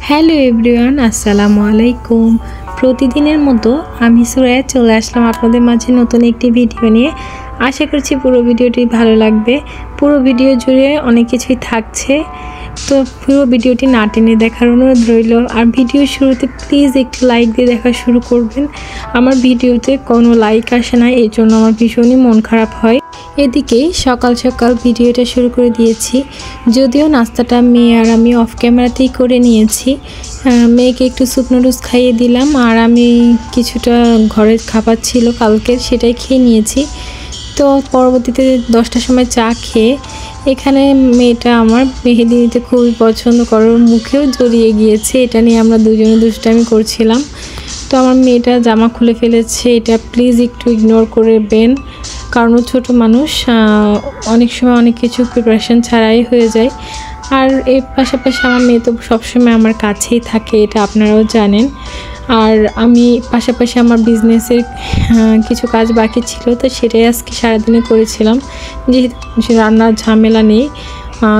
Hello everyone, আসসালামু আলাইকুম। প্রতিদিনের মতো আমি সুরায়া চলে আসলাম আপনাদের মাঝে নতুন একটি ভিডিও নিয়ে। আশা করছি পুরো ভিডিওটি ভালো লাগবে। পুরো ভিডিও জুড়ে অনেক কিছুই থাকছে, তো পুরো ভিডিওটি না টেনে দেখার অনুরোধ রইল। আর ভিডিও শুরুতে প্লিজ একটু লাইক দিয়ে দেখা শুরু করবেন। আমার ভিডিওতে কোনো লাইক আসে না, এই জন্য আমার ভীষণই মন খারাপ হয়। এদিকে সকাল সকাল ভিডিওটা শুরু করে দিয়েছি, যদিও নাস্তাটা মেয়ে আর আমি অফ ক্যামেরাতেই করে নিয়েছি। মেয়েকে একটু স্যুপ নুডলস খাইয়ে দিলাম, আর আমি কিছুটা ঘরের খাবার ছিল কালকের, সেটাই খেয়ে নিয়েছি। তো পরবর্তীতে 10টার সময় চা খেয়ে এখানে মেয়েটা আমার মেহেদি নিতে খুবই পছন্দ করে, মুখেও জড়িয়ে গিয়েছে। এটা নিয়ে আমরা দুজনে দুষ্টামি করছিলাম। তো আমার মেয়েটা জামা খুলে ফেলেছে, এটা প্লিজ একটু ইগনোর করবেন, কারণ ছোট মানুষ, অনেক সময় অনেক কিছু প্রিপারেশন ছাড়াই হয়ে যায়। আর এর পাশাপাশি আমার মেয়ে তো সবসময় আমার কাছেই থাকে, এটা আপনারাও জানেন। আর আমি পাশাপাশি আমার বিজনেসের কিছু কাজ বাকি ছিল, তো সেটাই আজকে সারাদিনে করেছিলাম। যেহেতু রান্নার ঝামেলা নেই,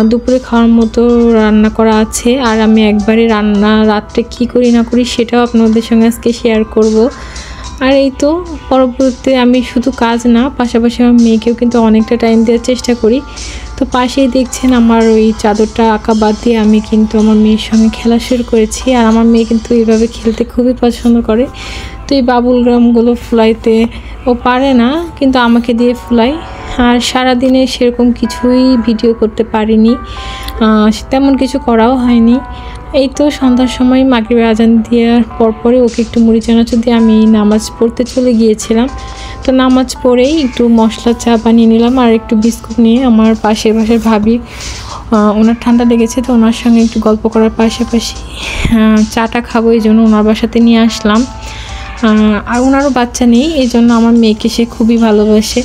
দুপুরে খাওয়ার মতো রান্না করা আছে। আর আমি একবারে রান্না রাত্রে কি করি না করি সেটাও আপনাদের সঙ্গে আজকে শেয়ার করব। আর এই তো পরবর্তীতে আমি শুধু কাজ না, পাশাপাশি আমার মেয়েকেও কিন্তু অনেকটা টাইম দেওয়ার চেষ্টা করি। তো পাশেই দেখছেন আমার ওই চাদরটা আঁকা বাদ দিয়ে আমি কিন্তু আমার মেয়ের সঙ্গে খেলা শুরু করেছি। আর আমার মেয়ে কিন্তু এইভাবে খেলতে খুবই পছন্দ করে। তো এই বাবুল গ্রামগুলো ফুলাইতে ও পারে না, কিন্তু আমাকে দিয়ে ফুলাই। আর সারাদিনে সেরকম কিছুই ভিডিও করতে পারিনি, তেমন কিছু করাও হয়নি। এই তো সন্ধ্যার সময় মাগরিবের আজান দেওয়ার পরপরে ওকে একটু মুড়ি চানাচুর দিয়ে আমি নামাজ পড়তে চলে গিয়েছিলাম। তো নামাজ পড়েই একটু মশলা চা বানিয়ে নিলাম আর একটু বিস্কুট নিয়ে আমার পাশের ভাবি, ওনার ঠান্ডা লেগেছে, তো ওনার সঙ্গে একটু গল্প করার পাশাপাশি চাটা খাবো, এই জন্য ওনার বাসাতে নিয়ে আসলাম। আর ওনারও বাচ্চা নেই, এই জন্য আমার মেয়েকে সে খুবই ভালোবাসে।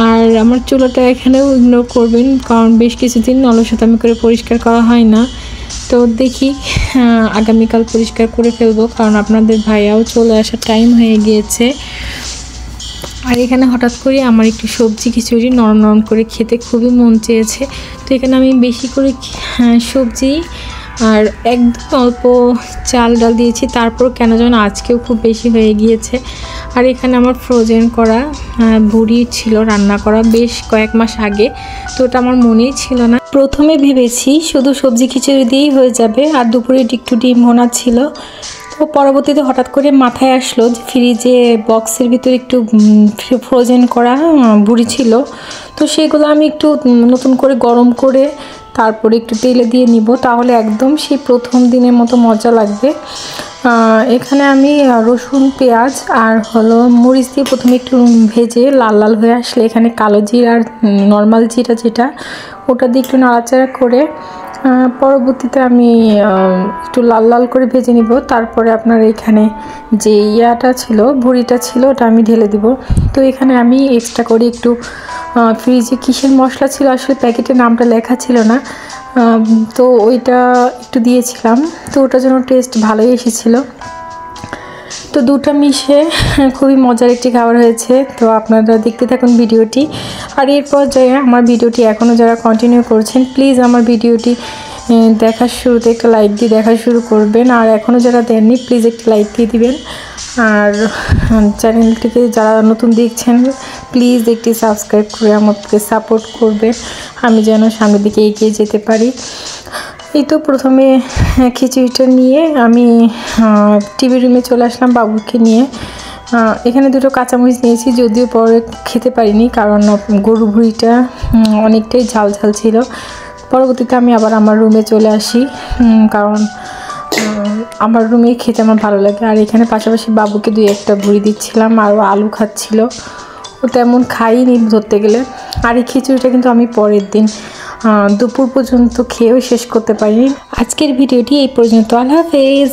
আর আমার চুলাটা এখানেও ইগনোর করবেন, কারণ বেশ কিছুদিন অলসতামি করে পরিষ্কার করা হয় না। তো দেখি আগামীকাল পরিষ্কার করে ফেলবো, কারণ আপনাদের ভাইয়াও চলে আসার টাইম হয়ে গিয়েছে। আর এখানে হঠাৎ করে আমার একটু সবজি খিচুড়ি নরম নরম করে খেতে খুবই মন চেয়েছে। তো এখানে আমি বেশি করে সবজি আর একদম অল্প চাল ডাল দিয়েছি, তারপর কেন যেন আজকেও খুব বেশি হয়ে গিয়েছে। আর এখানে আমার ফ্রোজেন করা ভুড়ি ছিল রান্না করা বেশ কয়েক মাস আগে, তো ওটা আমার মনেই ছিল না। প্রথমে ভেবেছি শুধু সবজি খিচুড়ি দিয়েই হয়ে যাবে, আর দুপুরে একটু ডিম ভোনা ছিল। তো পরবর্তীতে হঠাৎ করে মাথায় আসলো যে ফ্রিজে বক্সের ভিতরে একটু ফ্রোজেন করা ভুড়ি ছিল, তো সেগুলো আমি একটু নতুন করে গরম করে তারপরে একটু তেলে দিয়ে নিব, তাহলে একদম সেই প্রথম দিনের মতো মজা লাগবে। এখানে আমি রসুন পেঁয়াজ আর হলো মরিচ দিয়ে প্রথমে একটু ভেজে লাল লাল হয়ে আসলে এখানে কালো জিরা আর নর্মাল জিরা যেটা, ওটা দিয়ে একটু নাড়াচাড়া করে পরবর্তীতে আমি একটু লাল লাল করে ভেজে নিব। তারপরে আপনার এখানে যে ইয়াটা ছিল ভুড়িটা ছিল ওটা আমি ঢেলে দিব। তো এখানে আমি এক্সট্রা করে একটু ফ্রিজে কিসের মশলা ছিল আসলে প্যাকেটের নামটা লেখা ছিল না, তো ওইটা একটু দিয়েছিলাম, তো ওটার জন্য টেস্ট ভালোই এসেছিল। তো দুটো মিশে খুবই মজার একটি খাবার হয়েছে। তো আপনারা দেখতে থাকুন ভিডিওটি। আর এরপর যাই আমার ভিডিওটি এখনও যারা কন্টিনিউ করছেন প্লিজ আমার ভিডিওটি দেখার শুরুতে একটা লাইক দিয়ে দেখা শুরু করবেন, আর এখনও যারা দেননি প্লিজ একটা লাইক দিয়ে দিবেন। আর চ্যানেলটিকে যারা নতুন দেখছেন প্লিজ একটি সাবস্ক্রাইব করে আমাকে সাপোর্ট করবেন, আমি যেন সামনের দিকে এগিয়ে যেতে পারি। এই তো প্রথমে খিচুড়িটা নিয়ে আমি টিভি রুমে চলে আসলাম বাবুকে নিয়ে। এখানে দুটো কাঁচামরিচ নিয়েছি, যদিও পরে খেতে পারিনি কারণ গরু ভুঁড়িটা অনেকটাই ঝাল ঝাল ছিল। পরবর্তীতে আমি আবার আমার রুমে চলে আসি, কারণ আমার রুমে খেতে আমার ভালো লাগে। আর এখানে পাশাপাশি বাবুকে 2-1টা ভুঁড়ি দিচ্ছিলাম, আর আলু খাচ্ছিল, ও তেমন খাইনি ধরতে গেলে। আর এই খিচুড়িটা কিন্তু আমি পরের দিন দুপুর পর্যন্ত খেয়েও শেষ করতে পারিনি। আজকের ভিডিওটি এই পর্যন্ত, আল্লাহ হাফেজ।